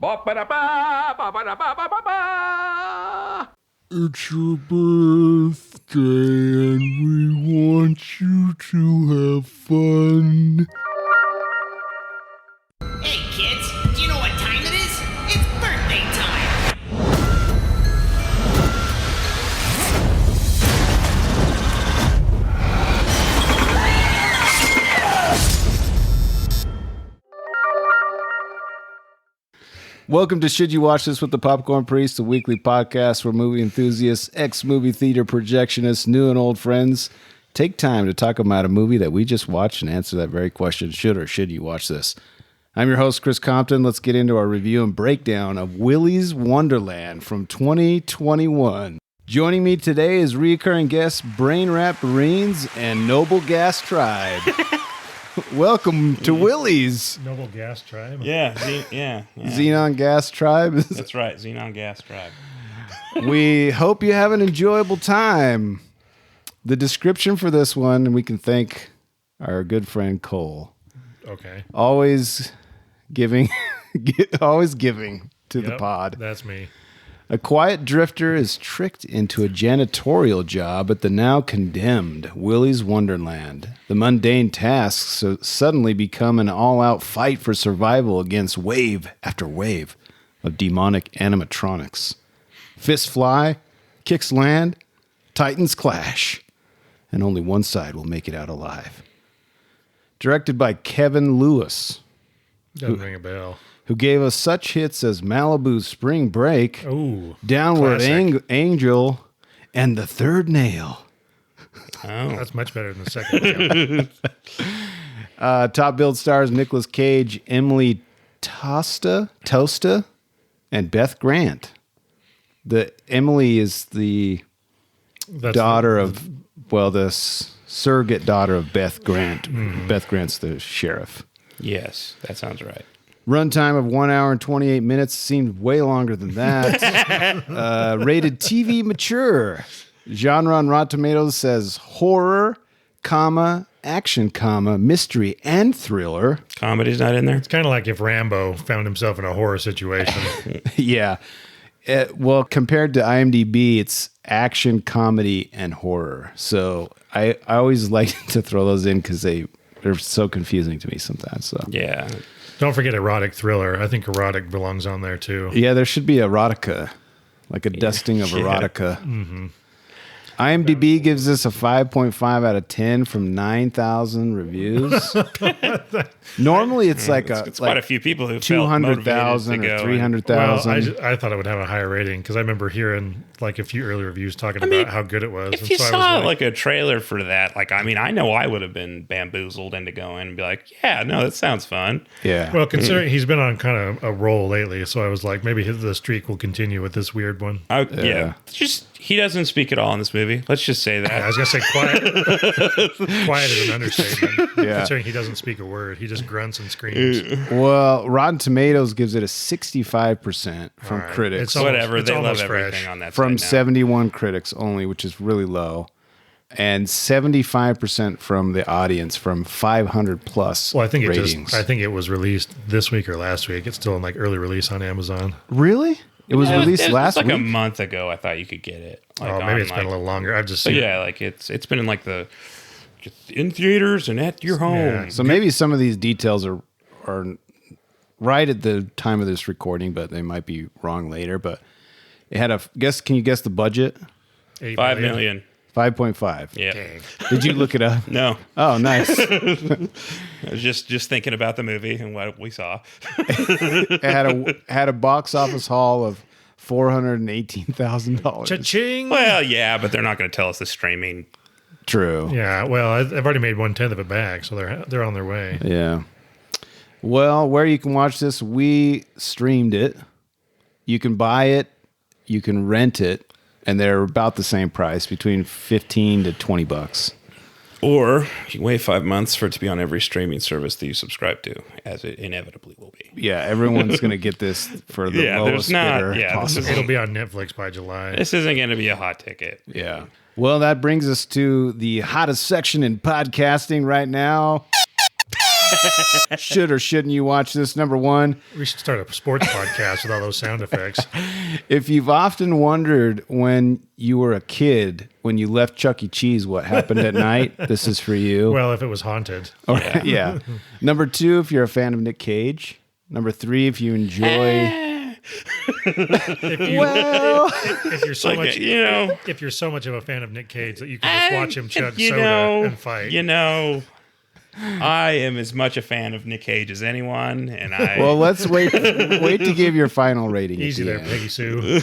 It's your birthday and we want you to have fun. Hey kids, do you know what time it is? It's birthday time! Welcome to Should You Watch This with the Popcorn Priest, a weekly podcast where movie enthusiasts, ex-movie theater projectionists, new and old friends take time to talk about a movie that we just watched and answer that very question, should or should you watch this? I'm your host, Chris Compton. Let's get into our review and breakdown of Willys Wonderland from 2021. Joining me today is recurring guests Brain Rat Marines and Noble Gas Tribe. Welcome to Willys. Noble Gas Tribe. Yeah. Xenon Gas Tribe. That's right, Xenon Gas Tribe. We hope you have an enjoyable time. The description for this one, and we can thank our good friend Cole. Okay. Always giving to the pod. That's me. A quiet drifter is tricked into a janitorial job at the now condemned Willys Wonderland. The mundane tasks suddenly become an all-out fight for survival against wave after wave of demonic animatronics. Fists fly, kicks land, titans clash, and only one side will make it out alive. Directed by Kevin Lewis. Doesn't ring a bell. Who gave us such hits as Malibu's Spring Break, Ooh, Downward classic. Angel, and The Third Nail. Oh, that's much better than the second one. Top billed stars Nic Cage, Emily Tosta, and Beth Grant. The Emily is the daughter of, the surrogate daughter of Beth Grant. Mm-hmm. Beth Grant's the sheriff. Yes, that sounds right. Runtime of 1 hour and 28 minutes. Seemed way longer than that. Rated TV mature. Genre on Rotten Tomatoes says horror, action, mystery, and thriller. Comedy's not in there? It's kind of like if Rambo found himself in a horror situation. Yeah. Well, compared to IMDb, it's action, comedy, and horror. So I always like to throw those in because they're so confusing to me sometimes. So Yeah. Don't forget erotic thriller. I think erotic belongs on there too. Yeah, there should be erotica, like a dusting of erotica. Mm-hmm. IMDb gives this a 5.5 out of 10 from 9,000 reviews. Normally, it's It's quite a few people who 200,000 or 300,000. Well, I thought it would have a higher rating because I remember hearing like a few early reviews talking about how good it was. If you saw like a trailer for that, I know I would have been bamboozled into going and be like, yeah, no, that sounds fun. Yeah. Well, considering he's been on kind of a roll lately, so I was like, maybe the streak will continue with this weird one. Yeah. He doesn't speak at all in this movie. Let's just say that. I was going to say quiet. Quiet is an understatement. Yeah. Considering he doesn't speak a word. He just grunts and screams. Well, Rotten Tomatoes gives it a 65% from Right. critics. It's almost- Whatever. it's They love almost everything fresh. on that From site now. 71 critics only, which is really low. And 75% from the audience from 500 plus Well, I think ratings. I think it was released this week or last week. It's still in like early release on Amazon. Really? It was released It was last like week? a month ago. I thought you could get it. Maybe it's been a little longer. I've just But seen yeah, it's been in like in theaters and at your home. Yeah. So maybe some of these details are right at the time of this recording, but they might be wrong later. But it had can you guess the budget? $8 $5 million. 5.5. Yeah. Dang. Did you look it up? No, Oh, nice. I was just thinking about the movie and what we saw. It had a box office haul of $418,000. Cha-ching! Well, yeah, but they're not going to tell us the streaming. True. Yeah, well, I've already made 1/10 of it back, so they're on their way. Yeah. Well, where you can watch this, we streamed it. You can buy it. You can rent it. And they're about the same price, between $15 to $20. Or you can wait 5 months for it to be on every streaming service that you subscribe to, as it inevitably will be. Yeah, everyone's going to get this for the lowest bidder possible. It'll be on Netflix by July. This isn't going to be a hot ticket. Yeah. Well, that brings us to the hottest section in podcasting right now. Should or shouldn't you watch this? Number one, We should start a sports podcast with all those sound effects. if you've often wondered when you were a kid, when you left Chuck E. Cheese, what happened at night, this is for you. Well, if it was haunted. Yeah. Number two, if you're a fan of Nic Cage. Number three, if you enjoy... If you're so Like, much, you know, if you're so much of a fan of Nic Cage that you can just watch him chug you soda know, and fight. You know, I am as much a fan of Nic Cage as anyone, and I. Well, let's wait to give your final rating. Easy at the there, end. Peggy Sue.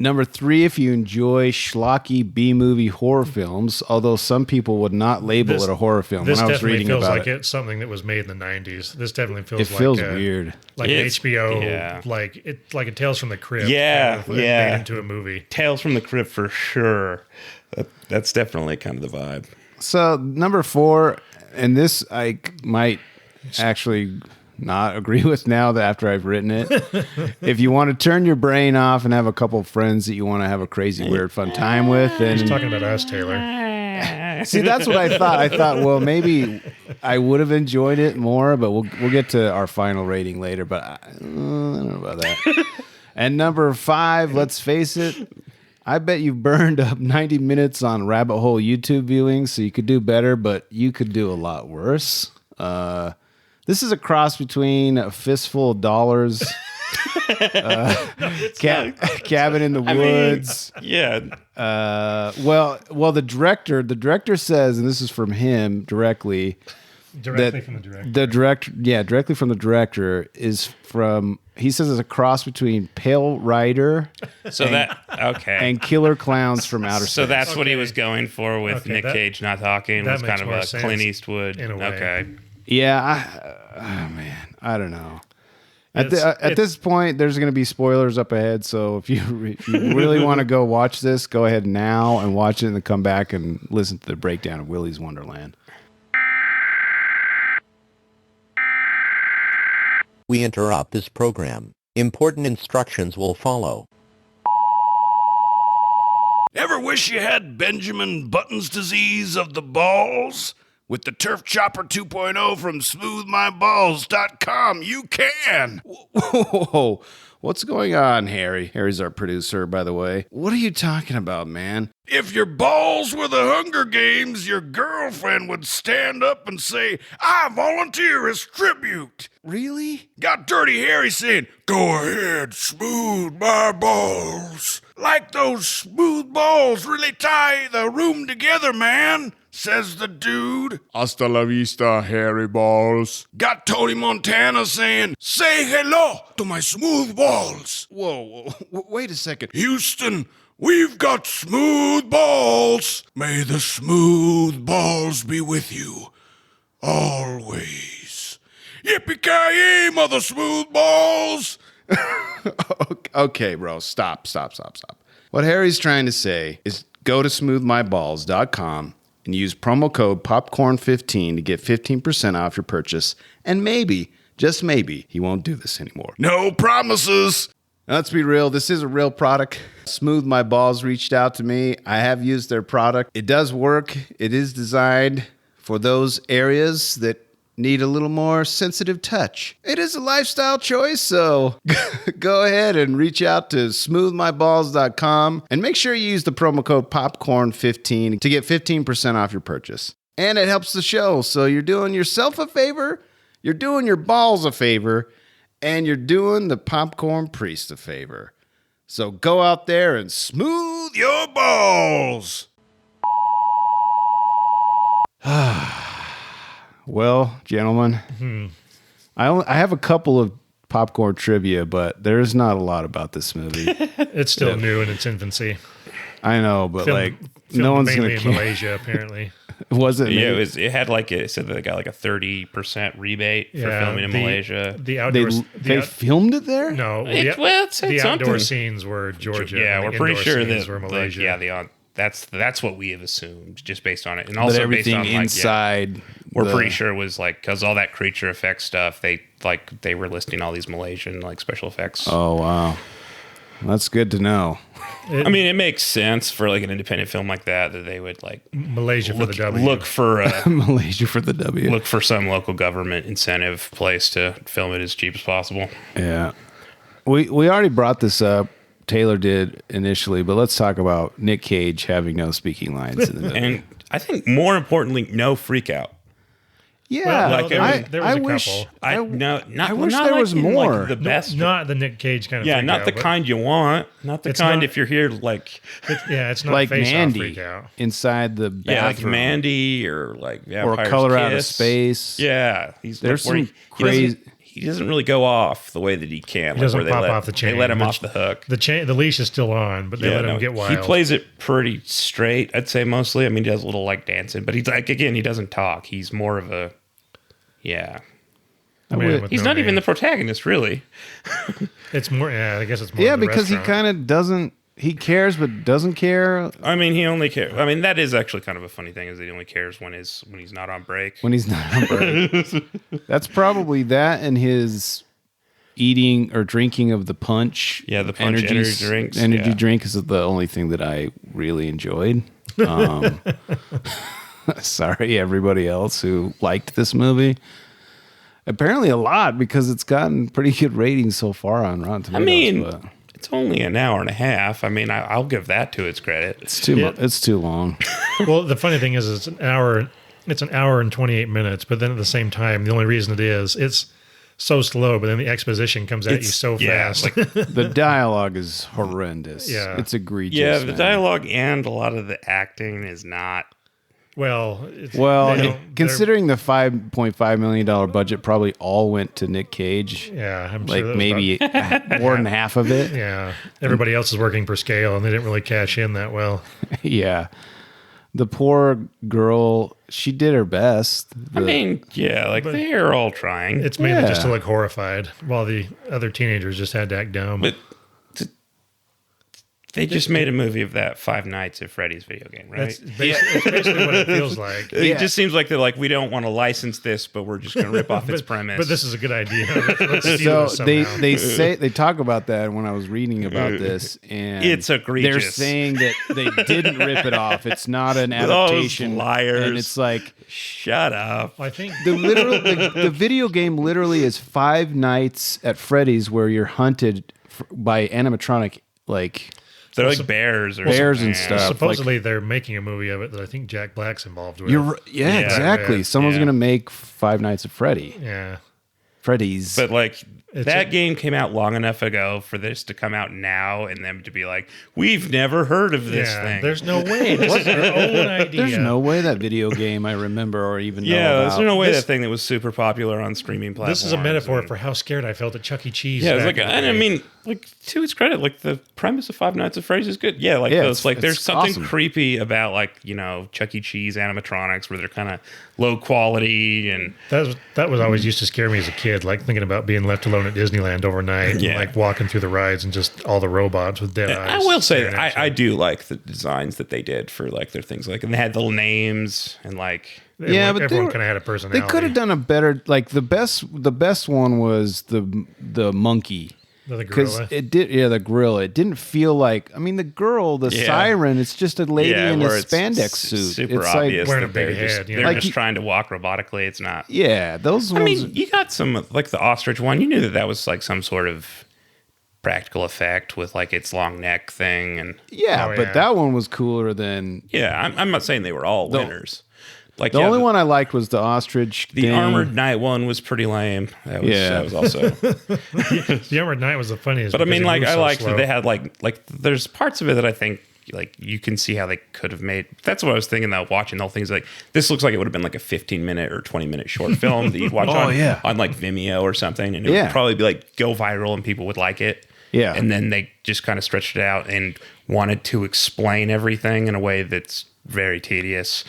Number three, if you enjoy schlocky B-movie horror films, although some people would not label it a horror film. This When I was definitely reading feels about like it, it's something that was made in the 90s. This definitely feels it like feels weird. like It's- HBO, yeah. like a Tales from the Crypt. Yeah, kind of yeah. made into a movie. Tales from the Crypt for sure. That's definitely kind of the vibe. So number four, and this I might actually not agree with now that after I've written it. If you want to turn your brain off and have a couple of friends that you want to have a crazy, weird, fun time with, He's then talking about us, Taylor. see, that's what I thought. I thought, well, maybe I would have enjoyed it more, but we'll get to our final rating later. But I don't know about that. And number five, let's face it, I bet you've burned up 90 minutes on rabbit hole YouTube viewing, so you could do better, but you could do a lot worse. This is a cross between A Fistful of Dollars, Cabin in the Woods. Yeah. Well, the director says, and this is from him directly, Directly that from the director. directly from the director is from. He says it's a cross between Pale Rider So and Killer Clowns from Outer Space. So that's what he was going for with Okay, Nick that- Cage not talking. that Was kind makes of more a sense Clint Eastwood. in a way. Okay. Yeah, man, I don't know. At It's- this point, there's going to be spoilers up ahead. So if you really want to go watch this, go ahead now and watch it, and then come back and listen to the breakdown of Willys Wonderland. We interrupt this program. Important instructions will follow. Ever wish you had Benjamin Button's disease of the balls? With the Turf Chopper 2.0 from smoothmyballs.com, you can. Whoa, what's going on, Harry? Harry's our producer, by the way. What are you talking about, man? If your balls were the Hunger Games, your girlfriend would stand up and say, I volunteer as tribute. Really? Got Dirty Harry saying, go ahead, smooth my balls. Like those smooth balls really tie the room together, man, says the dude. Hasta la vista, hairy balls. Got Tony Montana saying, say hello to my smooth balls. Whoa, wait a second. Houston, we've got smooth balls. May the smooth balls be with you always. Yippee-ki-yay, mother smooth balls. Okay, bro, stop. What Harry's trying to say is go to smoothmyballs.com and use promo code popcorn15 to get 15% off your purchase. And maybe, just maybe, he won't do this anymore. No promises. Now, let's be real. This is a real product. Smooth My Balls reached out to me. I have used their product. It does work. It is designed for those areas that need a little more sensitive touch. It is a lifestyle choice, so go ahead and reach out to smoothmyballs.com and make sure you use the promo code popcorn15 to get 15% off your purchase. And it helps the show, so you're doing yourself a favor, you're doing your balls a favor, and you're doing the popcorn priest a favor. So go out there and smooth your balls. Well, gentlemen, I have a couple of popcorn trivia, but there's not a lot about this movie. It's still new in its infincy. I know, but Filmed no one's mainly going to in care. Malaysia, apparently. Was it? Yeah, maybe? it had like it said that they got like a 30% rebate for filming in Malaysia. The They outdoors. filmed it there? No, Well, it said the outdoor something. scenes were Georgia. Yeah, and we're the pretty indoor sure scenes that were Malaysia. that's what we have assumed just based on it, and But also everything based on like, inside. we're pretty sure it was like because all that creature effect stuff they were listing all these Malaysian like special effects. Oh, wow. That's good to know. I mean, it makes sense for like an independent film like that they would like Malaysia for the W. look for Malaysia for the W. look for some local government incentive place to film it as cheap as possible. Yeah. We already brought this up. Taylor did initially, but let's talk about Nic Cage having no speaking lines in the movie. And I think more importantly, no freak out. Yeah, Well, there was a wish, couple. I wish there was more. Like the best. Not the Nic Cage kind of. Yeah, freak not out, the but kind you want. Not the It's kind not- if you're here like it's not like face-off Mandy freak out. inside the bathroom. yeah, like Mandy or like or Vampire's Color Out of Kiss. Space. Yeah, he's There's like, where some crazy. He doesn't really go off the way that he can. He doesn't where pop off the chain. They let him The- off the hook. The leash is still on, but they let him get wild. He plays it pretty straight, I'd say mostly. I mean, he does a little like dancing, but he's like, again, he doesn't talk. He's more of a, Man with He's no not even name. the protagonist, really. It's more. Yeah, I guess it's more. Yeah, of the because he restaurant. kind of doesn't. He cares but doesn't care I mean, he only cares. I mean, that is actually kind of a funny thing is that he only cares when he's not on break. when he's not on break. That's probably that and his eating or drinking of the punch. Yeah, the punch energy drinks, Energy yeah. drink is the only thing that I really enjoyed. Sorry, everybody else who liked this movie. Apparently a lot because it's gotten pretty good ratings so far on Rotten Tomatoes. mean, but It's only an hour and a half. I mean, I'll give that to its credit. it's too it's too long. Well, the funny thing is, it's an hour. It's an hour and 28 minutes. But then at the same time, the only reason it is, it's so slow. But then the exposition comes at you so fast. Like, The dialogue is horrendous. Yeah. It's egregious. yeah, the man. dialogue and a lot of the acting is not. well, Well, they don't- considering the $5.5 million budget probably all went to Nic Cage, yeah, I'm sure like that was maybe more than half of it. yeah, everybody else is working per scale, and they didn't really cash in that well. Yeah. The poor girl, she did her best. I mean, yeah, like they're all trying. It's mainly just to Yeah. look horrified, while the other teenagers just had to act dumb. But they just made a movie of that Five Nights at Freddy's video game, right? That's it's basically what it feels like. It just seems like they're like, we don't want to license this, but we're just going to rip off its premise. But this is a good idea. Let's steal So this somehow. they talk about that when I was reading about this, and It's egregious. They're saying that they didn't rip it off. It's not an Those adaptation. liars. And it's like Shut up. I think the video game literally is Five Nights at Freddy's, where you're hunted by animatronic like They're like bears or bears something. and stuff. supposedly they're making a movie of it that I think Jack Black's involved with. Yeah, exactly. yeah, Someone's yeah. gonna make Five Nights at Freddy's. But like It's that game came out long enough ago for this to come out now and them to be like, we've never heard of this thing. There's no way. This is their own idea. There's no way that video game I remember or even know yeah, about. there's no way This- that thing that was super popular on streaming platforms. This is a metaphor and- for how scared I felt at Chuck E. Cheese. Yeah, it's back like, in the and I day. mean, like to its credit, like the premise of Five Nights at Freddy's is good. Yeah, like Yeah, those, like it's there's something awesome. creepy about like Chuck E. Cheese animatronics where they're kind of low quality and that was always used to scare me as a kid, like thinking about being left alone at Disneyland overnight, Yeah. and like walking through the rides and just all the robots with dead eyes. I will say staring that at I you. do like the designs that they did for like their things, like and they had little names and like Yeah, but everyone they kind of had a personality. They could have done a better. Like the best one was the monkey. The Because gorilla. it did, yeah, the gorilla. It didn't feel like. I mean, the girl, the Yeah. siren. It's just a lady in a where it's spandex s- suit. Super it's obvious Wearing a that they're big just, head, they're Like just you- trying to walk robotically. It's not. Yeah, those I ones. mean, you got some like the ostrich one. You knew that was like some sort of practical effect with like its long neck thing, and yeah, Oh, but yeah. that one was cooler than yeah, I'm not saying they were all winners. Like the yeah, only one I liked was the ostrich. the thing. armored knight one was pretty lame. That was, Yeah. that was also. The Armored Knight was the funniest. But I because mean, he like moved I so liked slow. that they had like there's parts of it that I think like you can see how they could have made. That's what I was thinking though. Watching the whole thing is like this looks like it would have been like a 15-minute or 20-minute short film that you'd watch on like Vimeo or something, and it would probably be like go viral and people would like it. Yeah. And then they just kind of stretched it out and wanted to explain everything in a way that's very tedious.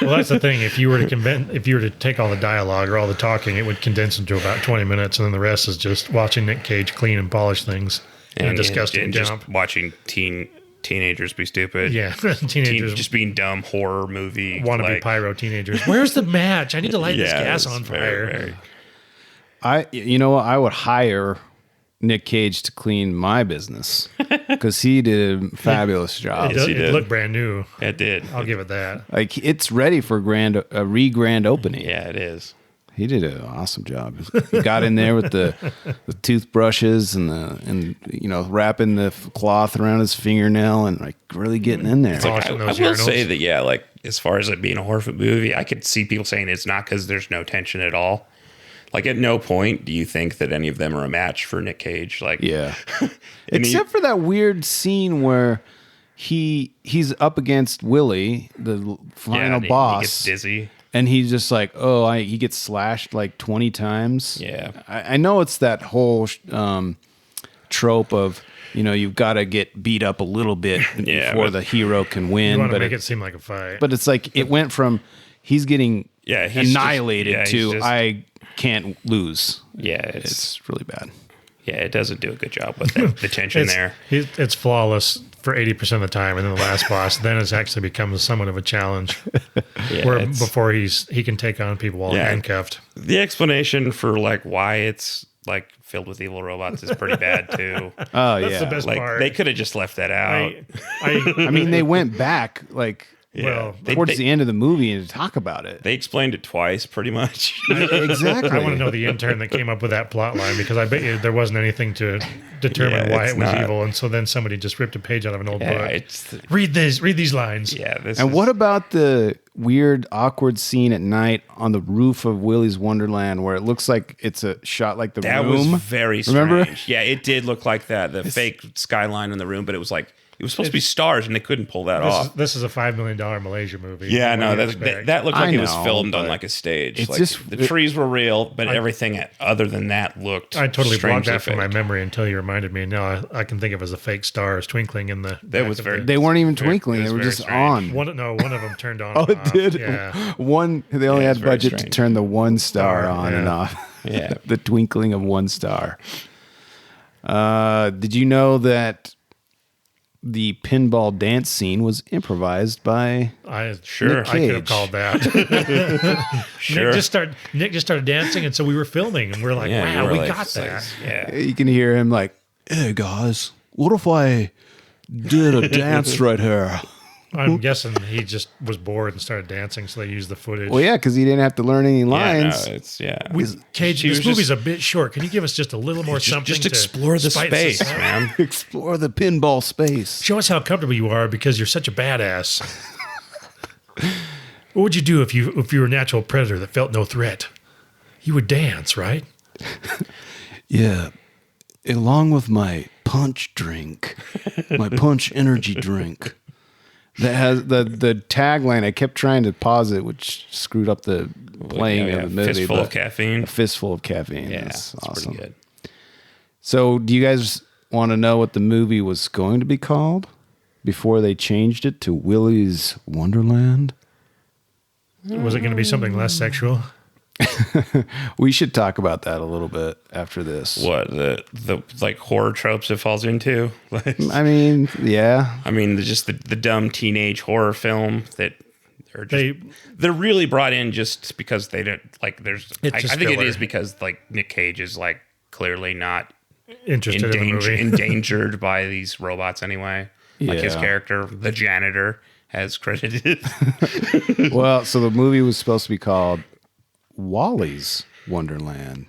Well, that's the thing. If you were to take all the dialogue or all the talking, it would condense into about 20 minutes, and then the rest is just watching Nic Cage clean and polish things in a disgusting and job. just watching teenagers be stupid. Yeah, teenagers just being dumb horror movie. want to be like- pyro teenagers. Where's the match? I need to light this gas it's on very, fire. very- I, you know, what? I would hire Nic Cage to clean my business because he did a fabulous job. It looked brand new. It did. I'll give it that. Like it's ready for a re-grand opening. Yeah, it is. He did an awesome job. He got in there with the toothbrushes and wrapping the cloth around his fingernail and like really getting in there. I will say that like as far as it being a horror movie, I could see people saying it's not because there's no tension at all. Like at no point do you think that any of them are a match for Nic Cage. Like yeah, except for that weird scene where he's up against Willy, the final boss. He gets dizzy. And he's just like, he gets slashed like 20 times. Yeah. I know it's that whole trope of, you've got to get beat up a little bit before the hero can win. You want to make it seem like a fight. But it's like it went from he's getting annihilated to I can't lose. Yeah. It's really bad. Yeah, it doesn't do a good job with the tension there. It's flawless for 80% of the time, and then the last boss, then it actually becomes somewhat of a challenge. Where before he can take on people while handcuffed. The explanation for like why it's like filled with evil robots is pretty bad too. Oh That's the best part. They could have just left that out. I mean, they went back like. Yeah. Well, towards the end of the movie and to talk about it. They explained it twice, pretty much. Exactly. I want to know the intern that came up with that plot line because I bet you there wasn't anything to determine why it was evil, and so then somebody just ripped a page out of an old book. Read these lines. Yeah. What about the weird, awkward scene at night on the roof of Willys Wonderland where it looks like it's a shot like the room? That was very strange. Remember? Yeah, it did look like that. The fake skyline in the room, but it was like. It was supposed to be stars, and they couldn't pull that off. This is a $5 million Malaysia movie. Yeah, no, that looked like it was filmed on like a stage. It's like just the trees were real, but everything other than that looked. I totally blocked that fake. from my memory until you reminded me. Now I can think of as a fake stars twinkling in the. That was very. They weren't even twinkling; they were just strange. on. One of them turned on. Oh, it did. Yeah. They only had budget to turn the one star on and off. Yeah, the twinkling of one star. Did you know that? The pinball dance scene was improvised by I Nic Cage. I could have called that. Sure. Nick just started dancing, and so we were filming, and we're like, "Wow, we got that." Yeah, you can hear him like, "Hey guys, what if I did a dance right here?" I'm guessing he just was bored and started dancing, so they used the footage. Well, yeah, because he didn't have to learn any lines. Cage, this movie's a bit short. Can you give us just a little more something? Just explore the space, man. Explore the pinball space. Show us how comfortable you are because you're such a badass. What would you do if you were a natural predator that felt no threat? You would dance, right? Yeah, along with my punch drink, my punch energy drink. That has the tagline. I kept trying to pause it, which screwed up the playing of the movie. Fistful of caffeine. A fistful of caffeine. Yeah, that's pretty awesome. good. So, do you guys want to know what the movie was going to be called before they changed it to Willys Wonderland? Was it going to be something less sexual? We should talk about that a little bit after this. What the like horror tropes it falls into? I mean, yeah. I mean, just the dumb teenage horror film that are just, they're really brought in just because they don't like. I think it is because like Nic Cage is like clearly not interested in the movie. endangered by these robots anyway. Like his character, the janitor, has credited. Well, so the movie was supposed to be called Willys Wonderland.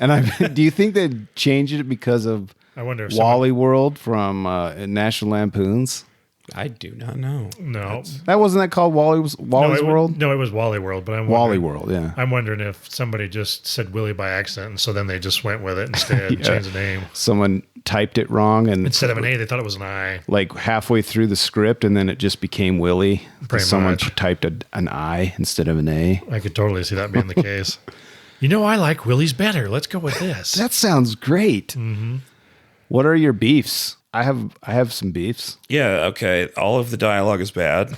And do you think they changed it because of Wally World from National Lampoons? I do not know. No. Wasn't that called Wally's World? No, it was Wally World. But Wally World, yeah. I'm wondering if somebody just said Willy by accident, and so then they just went with it instead and changed the name. Someone typed it wrong, and instead of an A, they thought it was an I. Like halfway through the script, and then it just became Willy. Someone typed an I instead of an A. I could totally see that being the case. I like Willy's better. Let's go with this. That sounds great. Mm-hmm. What are your beefs? I have some beefs. Yeah, okay. All of the dialogue is bad.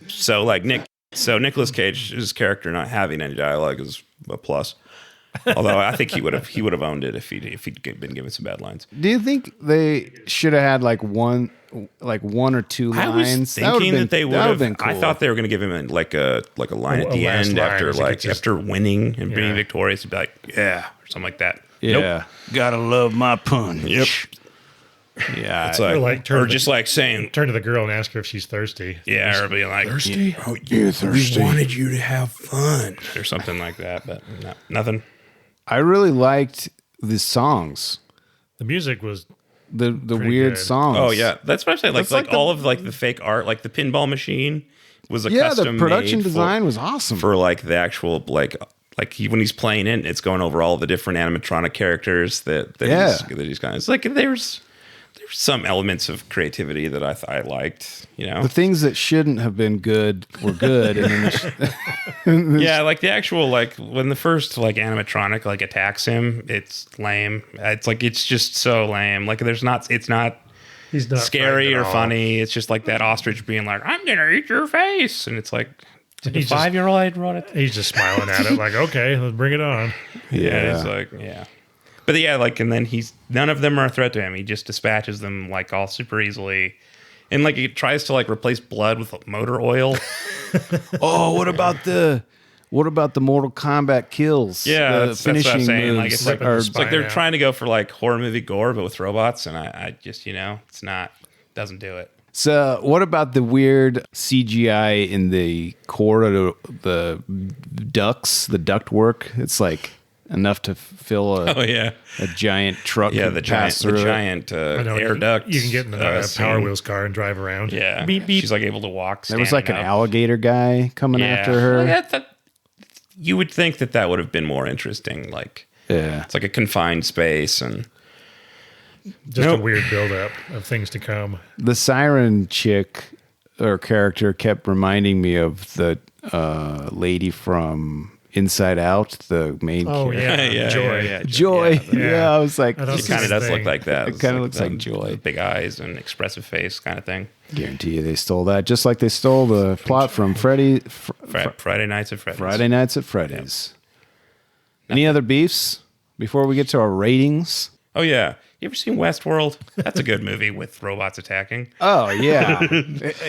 So like Nicolas Cage's character not having any dialogue is a plus. Although I think he would have owned it if he'd been given some bad lines. Do you think they should have had like one or two lines? I was thinking that they would have. Been cool. I thought they were going to give him like a line at the end after winning and being victorious. He'd be like, "Yeah, something like that. Yeah. Gotta love my punch. Yep. Yeah. It's like, or just like saying, turn to the girl and ask her if she's thirsty. yeah, or being like, Thirsty? Oh, you're thirsty. we wanted you to have fun, or something like that. But no, nothing. I really liked the songs. The music was The weird good. songs. Oh yeah, that's what I'm saying. Like That's like all of like the fake art, like the pinball machine was a Yeah, custom the production made design was awesome. for like the actual like when he's playing it, it's going over all the different animatronic characters that he's got. It's like there's some elements of creativity that I liked, you know. The things that shouldn't have been good were good. And then Yeah, like the actual like when the first like animatronic like attacks him, it's lame. It's just so lame. Like it's not he's not scary frightened at or all. funny. It's just like that ostrich being like, "I'm gonna eat your face," and it's like, did a He's just- 5-year-old wrote it? He's just smiling at it like, okay, let's bring it on. Yeah, it's like but yeah, like and then none of them are a threat to him. He just dispatches them like all super easily. And like he tries to like replace blood with motor oil. oh, what about the Mortal Kombat kills? Yeah, the that's what I'm saying. Like moves it's like, are- it's like they're out. trying to go for like horror movie gore, but with robots, and I just it's not doesn't do it. So, what about the weird CGI in the core of the ducts, the duct work? It's like enough to fill Oh yeah, a giant truck. yeah. and The pass giant, the through it. giant I know, air duct. You can get in the Power scene. Wheels car and drive around. Yeah, Beep, beep. She's like able to walk. There was like an standing up. alligator guy coming after her. Well, you would think that would have been more interesting. Like Yeah. it's like a confined space, and Just Nope. a weird buildup of things to come. The siren chick or character kept reminding me of the lady from Inside Out, the main Oh, character. yeah. Joy. yeah, Joy. Yeah. Yeah. I was like, I don't She see kind of this does look thing. like that. It kinda looks like Joy. Big eyes and expressive face kind of thing. guarantee you they stole that, just like they stole the plot from Friday Nights at Freddy's. Friday Nights at Freddy's. Any other beefs before we get to our ratings? Oh yeah. You ever seen Westworld? That's a good movie with robots attacking. Oh yeah,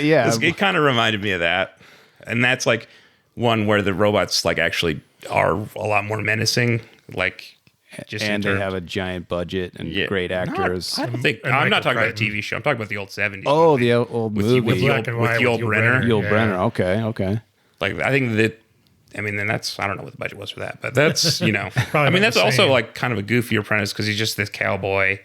yeah. It kind of reminded me of that. And that's like one where the robots like actually are a lot more menacing. Like just And in they terms- have a giant budget and Yeah. great actors. I don't think And I'm not Michael talking about a Crichton. TV show. I'm talking about the old 70s. Oh, movie. the old with, movie. with, Yul Black and white Yul with Yul Brenner. Brynner. Yeah. Brenner. Okay. Like I think that. I mean, then that's I don't know what the budget was for that, but that's I Probably mean, about that's the also same. like kind of a goofier premise because he's just this cowboy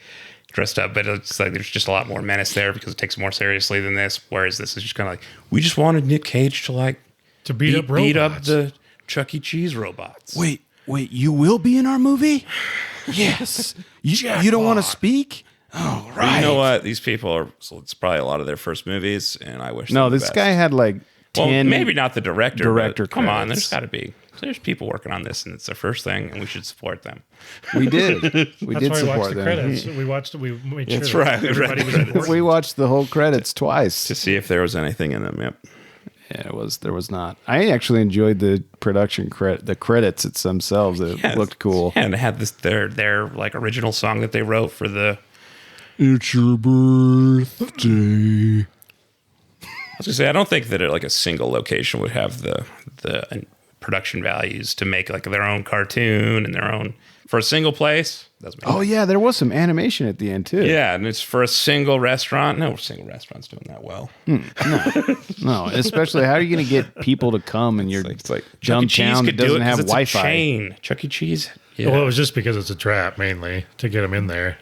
dressed up, but it's like there's just a lot more menace there because it takes it more seriously than this. Whereas this is just kind of like we just wanted Nic Cage to like To beat up beat up robots. the Chuck E. Cheese robots. Wait, you will be in our movie? Yes. You don't want to speak? Oh, right. You know what? These people are. So it's probably a lot of their first movies, and I wish. No, them the this best. guy had like 10. Well, maybe not the director. director But come on, credits. there's got to be. There's people working on this, and it's their first thing, and we should support them. We did. We That's did why we watched support the them. credits. We made sure That's that right, everybody right. was important. We watched the whole credits twice. To see if there was anything in them. Yep. Yeah, there was not. I actually enjoyed the production the credits themselves. It looked cool. Yeah, and they had this their like original song that they wrote for the. It's your birthday. I was gonna say I don't think that like a single location would have the production values to make like their own cartoon and their own for a single place. Doesn't make Oh yeah, there was some animation at the end too. yeah, and it's for a single restaurant. No single restaurant's doing that well. No, especially how are you going to get people to come in your It's like dumb Chuck E. Cheese town that could do doesn't it 'cause have it's a Wi-Fi? chain. Chuck E. Cheese. Yeah. Well, it was just because it's a trap mainly to get them in there.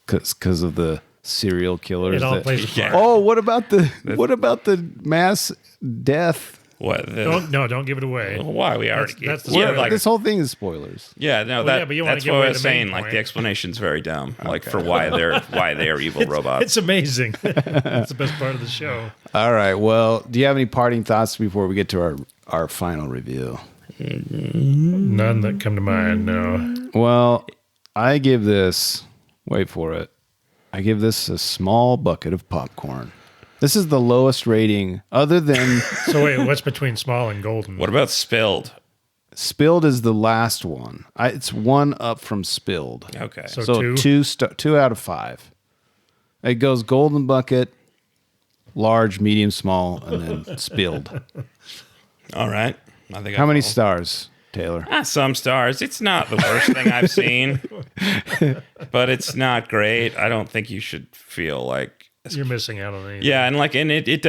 Because of the serial killers. It all that- plays a part. Oh, what about the mass death? What? Don't give it away. Why we already? That's the yeah, spoiler. like This whole thing is spoilers. yeah, no, Well, yeah, but you wanna that's give what away I was the main saying. Like point. the explanation's very dumb. Like for why they are evil robots. It's amazing. That's the best part of the show. All right. Well, do you have any parting thoughts before we get to our final review? None that come to mind. No. Well, I give this. Wait for it. I give this a small bucket of popcorn. This is the lowest rating, other than So wait, what's between small and golden? What about Spilled? Spilled is the last one. It's one up from Spilled. Okay. So two out of 5. It goes golden bucket, large, medium, small, and then Spilled. All right. I think How I many follow. stars? Taylor? Some stars. It's not the worst thing I've seen, but it's not great. I don't think you should feel like You're missing out on anything. Yeah, and it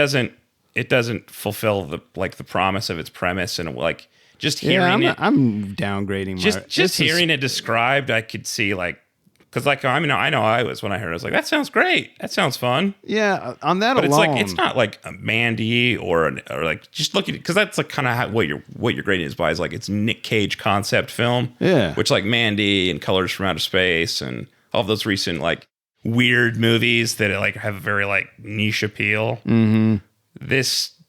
doesn't fulfill the promise of its premise, and like just hearing I'm downgrading. Just hearing it described, I could see because I know I was when I heard it, I was like, that sounds great, that sounds fun. Yeah, on that but alone, it's not like a Mandy or like just looking, because that's like kind of what your grading is by, is like it's Nic Cage concept film. Yeah, which like Mandy and Colors from Outer Space and all of those recent like weird movies that like have a very like niche appeal. Mm-hmm. This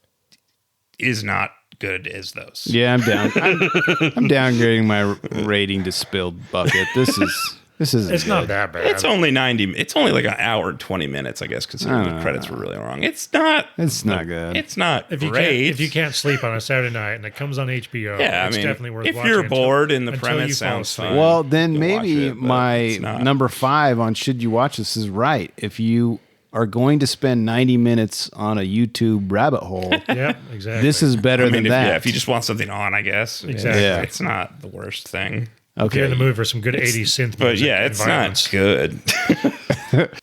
is not good as those. Yeah, I'm down. I'm downgrading my rating to spilled bucket. This is. It's not that bad. It's only 90. It's only like an hour and 20 minutes, I guess, considering the credits were really long. It's not. It's not good. It's not if you great. If you can't sleep on a Saturday night and it comes on HBO, yeah, it's definitely worth watching. If you're bored and the premise sounds fun, well, then maybe my number 5 on Should You Watch This is right. If you are going to spend 90 minutes on a YouTube rabbit hole, yep, exactly. This is better than that. If you just want something on, I guess. Exactly. Yeah. It's not the worst thing. Okay. If you're in the mood for some good 80s synth but music, yeah, it's not good.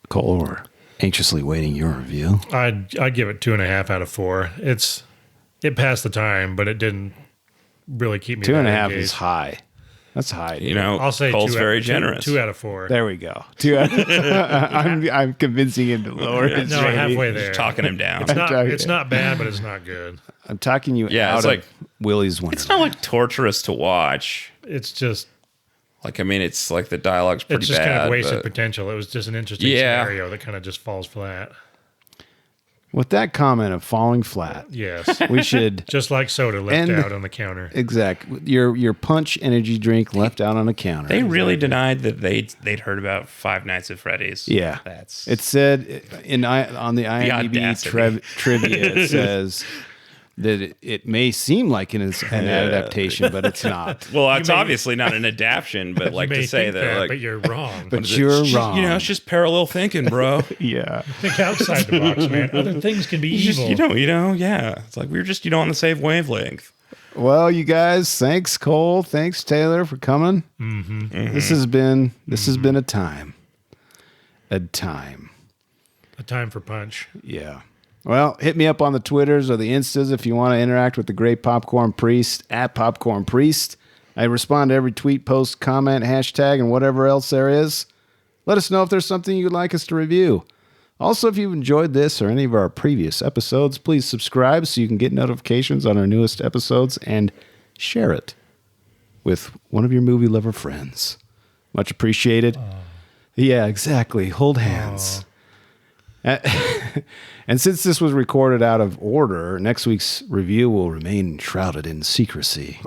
Cole, we're anxiously waiting your review. I'd give it 2.5 out of 4. It passed the time, but it didn't really keep me. 2.5 is high. That's high. You know, I'll say Cole's very generous. 2 out of 4. There we go. 2 out. I'm convincing him to lower his No, rating. halfway there. Just talking him down. It's not bad, but it's not good. I'm talking you Yeah, out it's of like Willys Wonderland. It's not like torturous to watch. It's just. Like, I mean, it's like the dialogue's pretty bad. It's just kind of wasted potential. It was just an interesting scenario that kind of just falls flat. With that comment of falling flat, yes, we should just like soda left out on the counter. Exactly, your punch energy drink left out on the counter. They really denied that they'd heard about Five Nights at Freddy's. Yeah, it said on the IMDb trivia. It says that it may seem like an adaptation, but it's not. Well, it's obviously not an adaptation, but like to say that, like, but you're wrong. But you're wrong. You know, it's just parallel thinking, bro. Yeah, think outside the box, man. Other things can be evil. Yeah. It's like we're just on the same wavelength. Well, you guys, thanks Cole, thanks Taylor for coming. Mm-hmm. Mm-hmm. This has been a time for punch. Yeah. Well, hit me up on the Twitters or the Instas if you want to interact with the great Popcorn Priest at Popcorn Priest. I respond to every tweet, post, comment, hashtag, and whatever else there is. Let us know if there's something you'd like us to review. Also, if you've enjoyed this or any of our previous episodes, please subscribe so you can get notifications on our newest episodes and share it with one of your movie lover friends. Much appreciated. Yeah, exactly. Hold hands. And since this was recorded out of order, next week's review will remain shrouded in secrecy.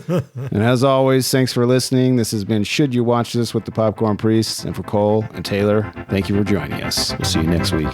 And as always, thanks for listening. This has been Should You Watch This with the Popcorn Priest. And for Cole and Taylor, thank you for joining us. We'll see you next week.